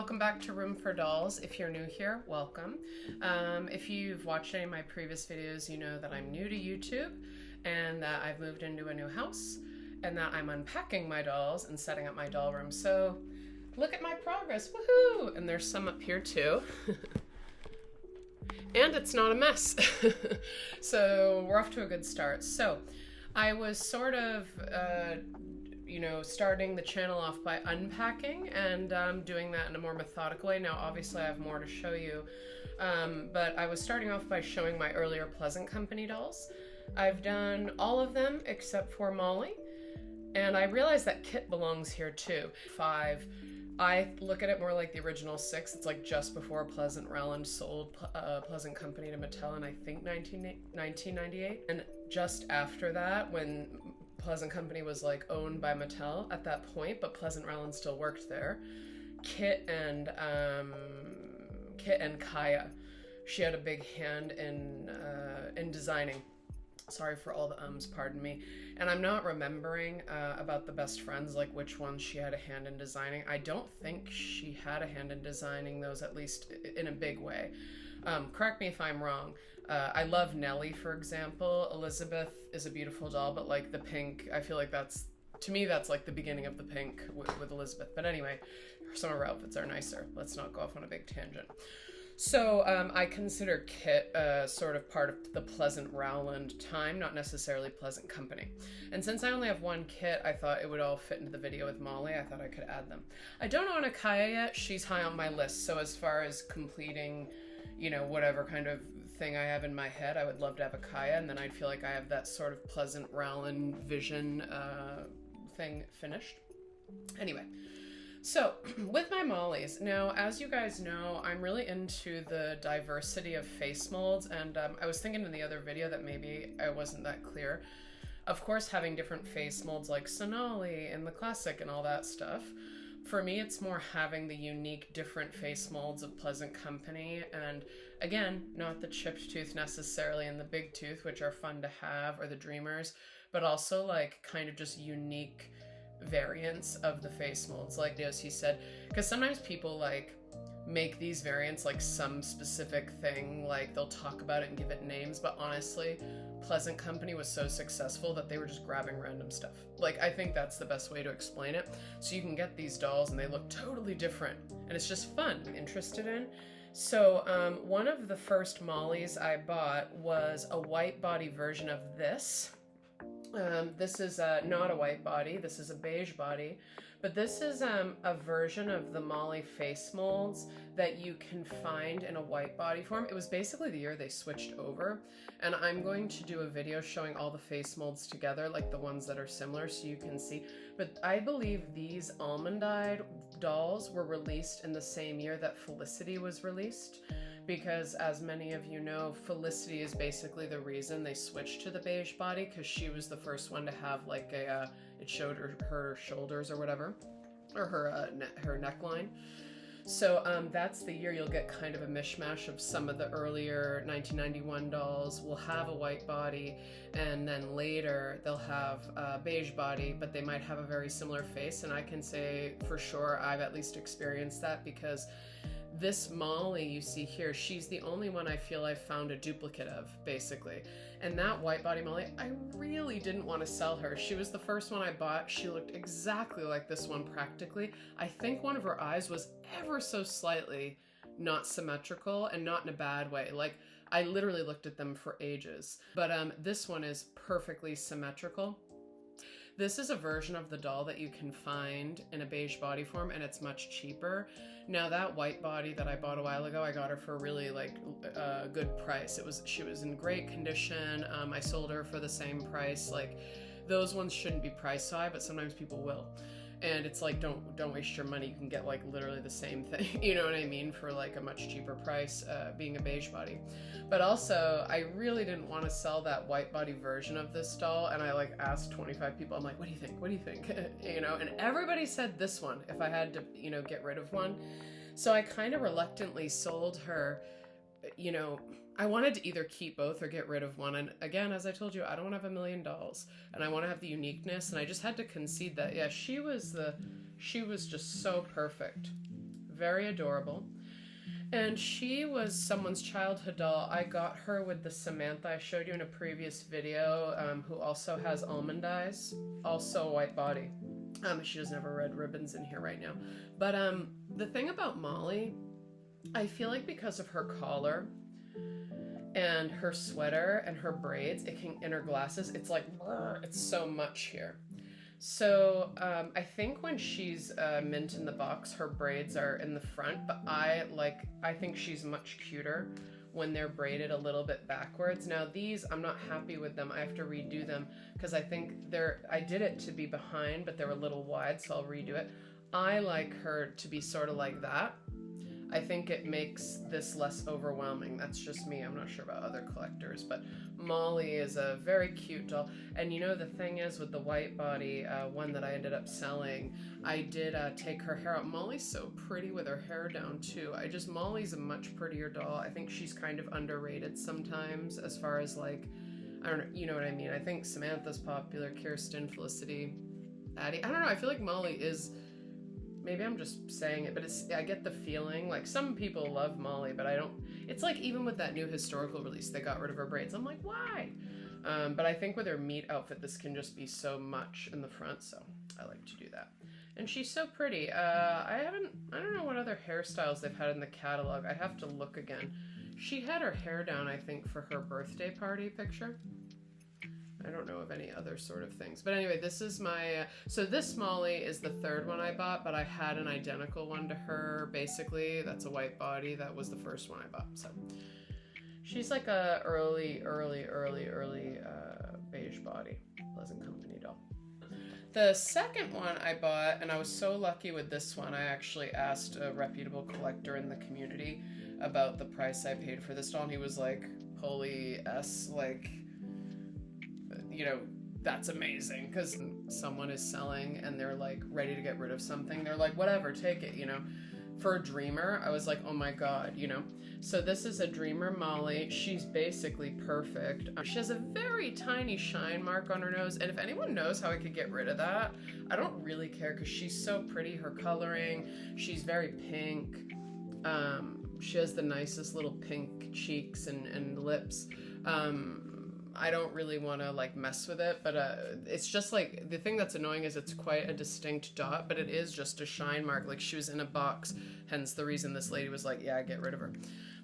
welcome back to Room for Dolls. If you're new here, welcome. If you've watched any of my previous videos, you know that I'm new to YouTube and that I've moved into a new house and that I'm unpacking my dolls and setting up my doll room. So look at my progress, woohoo! And there's some up here too. And it's not a mess. So we're off to a good start. So I was sort of, starting the channel off by unpacking and doing that in a more methodical way. Now, obviously I have more to show you, but I was starting off by showing my earlier Pleasant Company dolls. I've done all of them except for Molly, and I realized that Kit belongs here too. 5. I look at it more like the original 6. It's like just before Pleasant Rowland sold Pleasant Company to Mattel in I think 1998. And just after that, when Pleasant Company was like owned by Mattel at that point, but Pleasant Rowland still worked there. Kit and Kaya, she had a big hand in designing. Sorry for all the ums, pardon me. And I'm not remembering about the best friends, like which ones she had a hand in designing. I don't think she had a hand in designing those, at least in a big way. Correct me if I'm wrong. I love Nellie, for example. Elizabeth is a beautiful doll, but like the pink, I feel like that's, to me, that's like the beginning of the pink with Elizabeth. But anyway, some of her outfits are nicer. Let's not go off on a big tangent. So I consider Kit sort of part of the Pleasant Rowland time, not necessarily Pleasant Company. And since I only have one Kit, I thought it would all fit into the video with Molly. I thought I could add them. I don't own a Kaya yet. She's high on my list. So as far as completing, whatever kind of thing I have in my head, I would love to have a Kaya, and then I'd feel like I have that sort of Pleasant Rowland vision thing finished. Anyway. So, with my Mollys, now, as you guys know, I'm really into the diversity of face molds, and I was thinking in the other video that maybe I wasn't that clear. Of course, having different face molds like Sonali and the Classic and all that stuff. For me, it's more having the unique, different face molds of Pleasant Company, and again, not the chipped tooth necessarily and the big tooth, which are fun to have, or the Dreamers, but also like kind of just unique variants of the face molds, like as he said, because sometimes people like make these variants like some specific thing, like they'll talk about it and give it names, but honestly, Pleasant Company was so successful that they were just grabbing random stuff. Like, I think that's the best way to explain it. So you can get these dolls and they look totally different, and it's just fun. Interested in? So one of the first Mollys I bought was a white body version of this. This is not a white body, this is a beige body, but this is a version of the Molly face molds that you can find in a white body form. It was basically the year they switched over, and I'm going to do a video showing all the face molds together, like the ones that are similar, so you can see. But I believe these almond-eyed dolls were released in the same year that Felicity was released, because as many of you know, Felicity is basically the reason they switched to the beige body, because she was the first one to have like a, it showed her shoulders or whatever, or her neckline. So that's the year you'll get kind of a mishmash of some of the earlier 1991 dolls will have a white body, and then later they'll have a beige body, but they might have a very similar face. And I can say for sure I've at least experienced that, because this Molly you see here, she's the only one I feel I've found a duplicate of, basically. And that white body Molly, I really didn't want to sell her. She was the first one I bought. She looked exactly like this one practically. I think one of her eyes was ever so slightly not symmetrical, and not in a bad way. Like, I literally looked at them for ages. But this one is perfectly symmetrical. This is a version of the doll that you can find in a beige body form, and it's much cheaper. Now, that white body that I bought a while ago, I got her for really like a good price. She was in great condition. I sold her for the same price. Like, those ones shouldn't be priced so high, but sometimes people will. And it's like, don't waste your money. You can get like literally the same thing, you know what I mean, for like a much cheaper price, being a beige body. But also, I really didn't want to sell that white body version of this doll, and I like asked 25 people, I'm like, what do you think? What do you think? And everybody said this one, if I had to, get rid of one. So I kind of reluctantly sold her. I wanted to either keep both or get rid of one. And again, as I told you, I don't want to have a million dolls, and I want to have the uniqueness. And I just had to concede that, yeah, she was just so perfect. very adorable. And she was someone's childhood doll. I got her with the Samantha I showed you in a previous video, who also has almond eyes, also a white body. She doesn't have her red ribbons in here right now. But the thing about Molly, I feel like because of her collar and her sweater and her braids, it can, in her glasses, it's like, it's so much here. So I think when she's mint in the box, her braids are in the front, but I think she's much cuter when they're braided a little bit backwards. Now these, I'm not happy with them. I have to redo them because I think I did it to be behind, but they're a little wide, so I'll redo it. I like her to be sort of like that. I think it makes this less overwhelming. That's just me. I'm not sure about other collectors, but Molly is a very cute doll. And you know, the thing is with the white body one that I ended up selling, I did take her hair out. Molly's so pretty with her hair down too. Molly's a much prettier doll. I think she's kind of underrated sometimes as far as like, I don't know, you know what I mean? I think Samantha's popular, Kirsten, Felicity, Addie. I don't know, I feel like Molly is, maybe I'm just saying it, but I get the feeling, like some people love Molly, but I don't, it's like even with that new historical release, they got rid of her braids. I'm like, why? But I think with her meat outfit, this can just be so much in the front, so I like to do that. And she's so pretty. I don't know what other hairstyles they've had in the catalog. I'd have to look again. She had her hair down, I think, for her birthday party picture. I don't know of any other sort of things. But anyway, this is my, so this Molly is the third one I bought, but I had an identical one to her, basically. That's a white body. That was the first one I bought. So she's like a early beige body. Pleasant Company doll. The second one I bought, and I was so lucky with this one, I actually asked a reputable collector in the community about the price I paid for this doll, and he was like, holy S, like, you know, that's amazing, because someone is selling and they're like ready to get rid of something, they're like, whatever, take it, you know. For a dreamer, I was like, oh my god, you know. So this is a dreamer Molly. She's basically perfect. She has a very tiny shine mark on her nose, and if anyone knows how I could get rid of that, I don't really care, because she's so pretty. Her coloring, she's very pink. She has the nicest little pink cheeks and lips. I don't really want to like mess with it, but it's just like, the thing that's annoying is it's quite a distinct dot, but it is just a shine mark, like she was in a box, hence the reason this lady was like, yeah, get rid of her.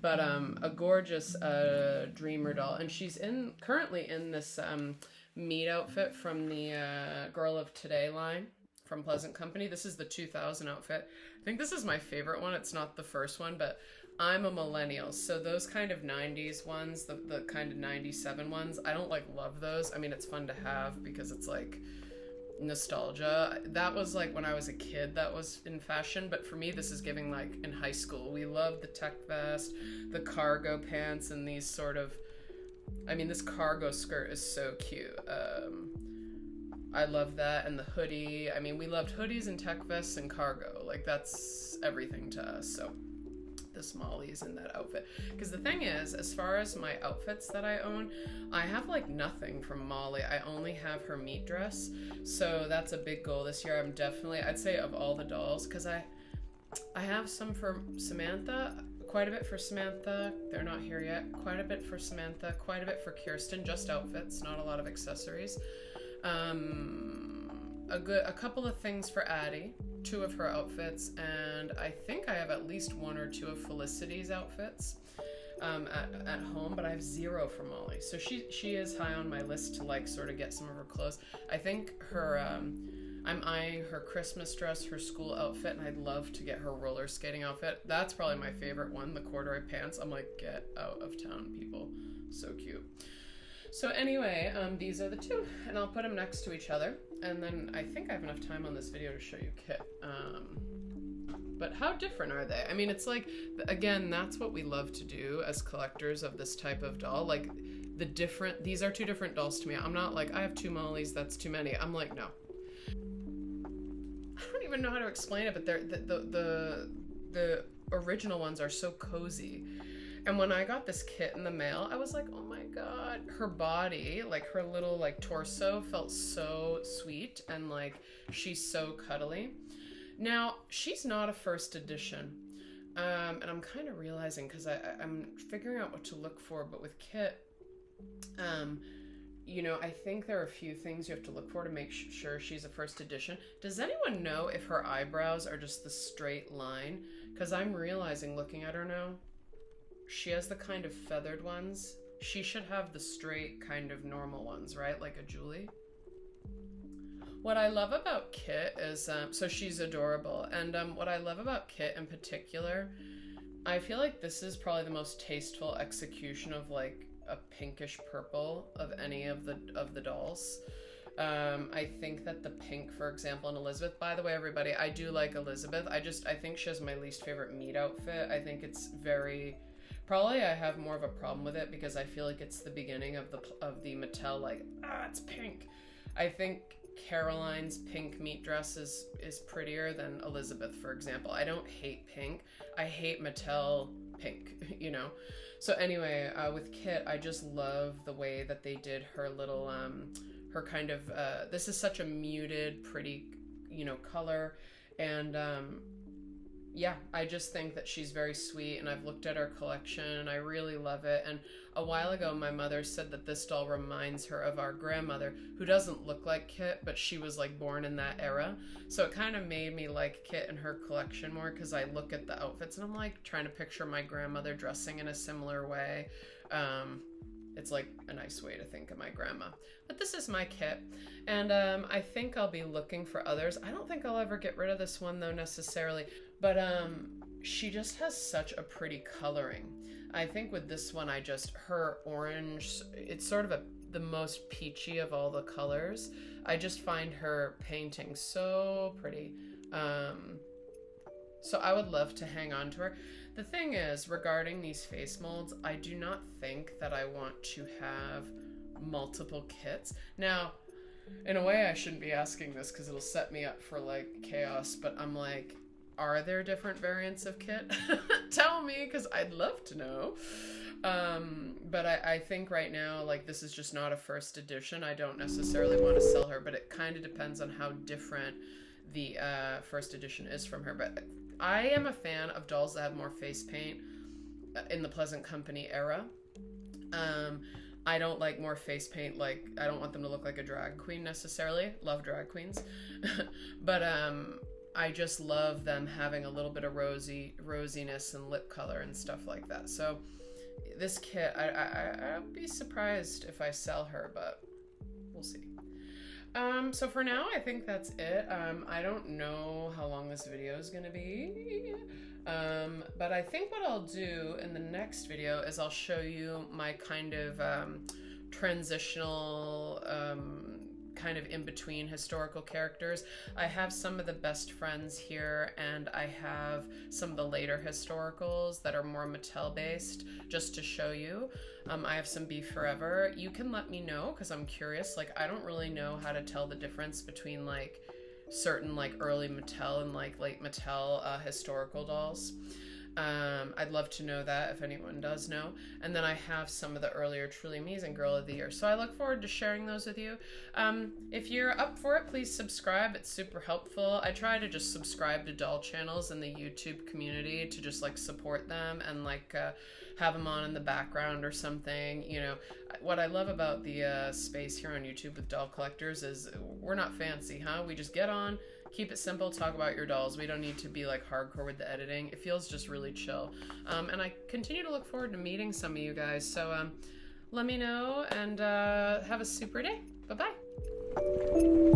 But a gorgeous dreamer doll, and she's currently in this meat outfit from the Girl of Today line from Pleasant Company. This is the 2000 outfit. I think this is my favorite one. It's not the first one, but I'm a millennial, so those kind of 90s ones, the kind of 97 ones, I don't like love those. I mean, it's fun to have because it's like nostalgia. That was like when I was a kid, that was in fashion, but for me this is giving like in high school. We loved the tech vest, the cargo pants, and these sort of, I mean, this cargo skirt is so cute. I love that, and the hoodie. I mean, we loved hoodies and tech vests and cargo. Like, that's everything to us. So this Molly's in that outfit. Because the thing is, as far as my outfits that I own, I have like nothing from Molly. I only have her meat dress. So that's a big goal this year. I'm definitely, I'd say of all the dolls, because I have some for Samantha, quite a bit for Samantha. They're not here yet. Quite a bit for Samantha, quite a bit for Kirsten, just outfits, not a lot of accessories. A couple of things for Addie, 2 of her outfits, and I think I have at least 1 or 2 of Felicity's outfits at home, but I have 0 for Molly. So she is high on my list to like sort of get some of her clothes. I think her I'm eyeing her Christmas dress, her school outfit, and I'd love to get her roller skating outfit. That's probably my favorite one, the corduroy pants. I'm like, get out of town, people. So cute. So anyway, these are the 2, and I'll put them next to each other, and then I think I have enough time on this video to show you Kit. But how different are they? I mean, it's like, again, that's what we love to do as collectors of this type of doll. Like, these are 2 different dolls to me. I'm not like, I have 2 Mollys, that's too many. I'm like, no. I don't even know how to explain it, but the original ones are so cozy. And when I got this kit in the mail, I was like, oh my god. Her body, like her little like torso felt so sweet, and like she's so cuddly. Now, she's not a first edition. And I'm kind of realizing, because I'm figuring out what to look for, but with Kit, you know, I think there are a few things you have to look for to make sure she's a first edition. Does anyone know if her eyebrows are just the straight line? Because I'm realizing, looking at her now, she has the kind of feathered ones. She should have the straight kind of normal ones, right? Like a Julie. What I love about Kit is, so she's adorable. And what I love about Kit in particular, I feel like this is probably the most tasteful execution of like a pinkish purple of any of the dolls. I think that the pink, for example, in Elizabeth, by the way, everybody, I do like Elizabeth. I think she has my least favorite meat outfit. I think it's very, probably I have more of a problem with it because I feel like it's the beginning of the Mattel, like, it's pink. I think Caroline's pink meat dress is prettier than Elizabeth, for example. I don't hate pink. I hate Mattel pink, you know? So anyway, with Kit, I just love the way that they did her little, her kind of, this is such a muted, pretty, you know, color. And yeah, I just think that she's very sweet, and I've looked at her collection and I really love it. And a while ago, my mother said that this doll reminds her of our grandmother, who doesn't look like Kit, but she was like born in that era. So it kind of made me like Kit and her collection more, because I look at the outfits and I'm like trying to picture my grandmother dressing in a similar way. It's like a nice way to think of my grandma. But this is my Kit, and I think I'll be looking for others. I don't think I'll ever get rid of this one though necessarily, but she just has such a pretty coloring. I think with this one, her orange, it's sort of the most peachy of all the colors. I just find her painting so pretty. So I would love to hang on to her. The thing is, regarding these face molds, I do not think that I want to have multiple Kits. Now, in a way, I shouldn't be asking this because it'll set me up for like chaos, but I'm like, are there different variants of Kit? Tell me, because I'd love to know. But I think right now, like, this is just not a first edition. I don't necessarily want to sell her, but it kind of depends on how different the first edition is from her. But I am a fan of dolls that have more face paint in the Pleasant Company era. I don't like more face paint, like, I don't want them to look like a drag queen necessarily. Love drag queens. But I just love them having a little bit of rosiness and lip color and stuff like that. So this Kit, I'll be surprised if I sell her, but we'll see. So for now, I think that's it. I don't know how long this video is going to be, but I think what I'll do in the next video is I'll show you my kind of transitional kind of in between historical characters. I have some of the best friends here, and I have some of the later historicals that are more Mattel based, just to show you. I have some Be Forever. You can let me know, because I'm curious. Like, I don't really know how to tell the difference between like certain like early Mattel and like late Mattel historical dolls. I'd love to know that if anyone does know. And then I have some of the earlier Truly Me's and Girl of the Year. So I look forward to sharing those with you. If you're up for it, please subscribe. It's super helpful. I try to just subscribe to doll channels in the YouTube community to just like support them and like have them on in the background or something. You know, what I love about the space here on YouTube with doll collectors is we're not fancy, huh? We just get on, keep it simple, talk about your dolls. We don't need to be like hardcore with the editing. It feels just really chill. And I continue to look forward to meeting some of you guys. So let me know, and have a super day. Bye-bye.